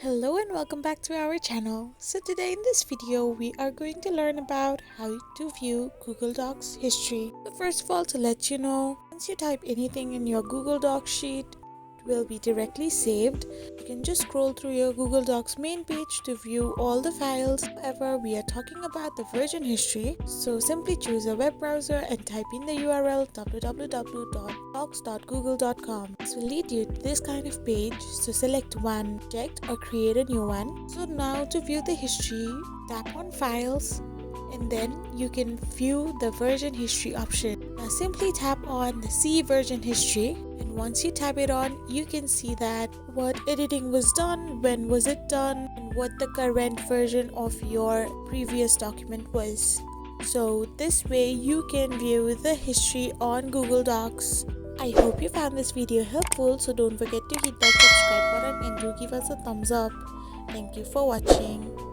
Hello and welcome back to our channel. So today in this video we are going to learn about how to view Google Docs history. So first of all, to let you know, once you type anything in your Google Docs sheet, it will be directly saved. You can just scroll through your Google Docs main page to view all the files. However, we are talking about the version history, so simply choose a web browser and type in the URL www.docs.google.com. This will lead you to this kind of page, so select one project or create a new one. So now to view the history, tap on files and then you can view the version history option. Now simply tap on the see version history, and once you tap it on, you can see that what editing was done, when was it done, and what the current version of your previous document was. So this way you can view the history on Google Docs. I hope you found this video helpful, so don't forget to hit that subscribe button and do give us a thumbs up. Thank you for watching.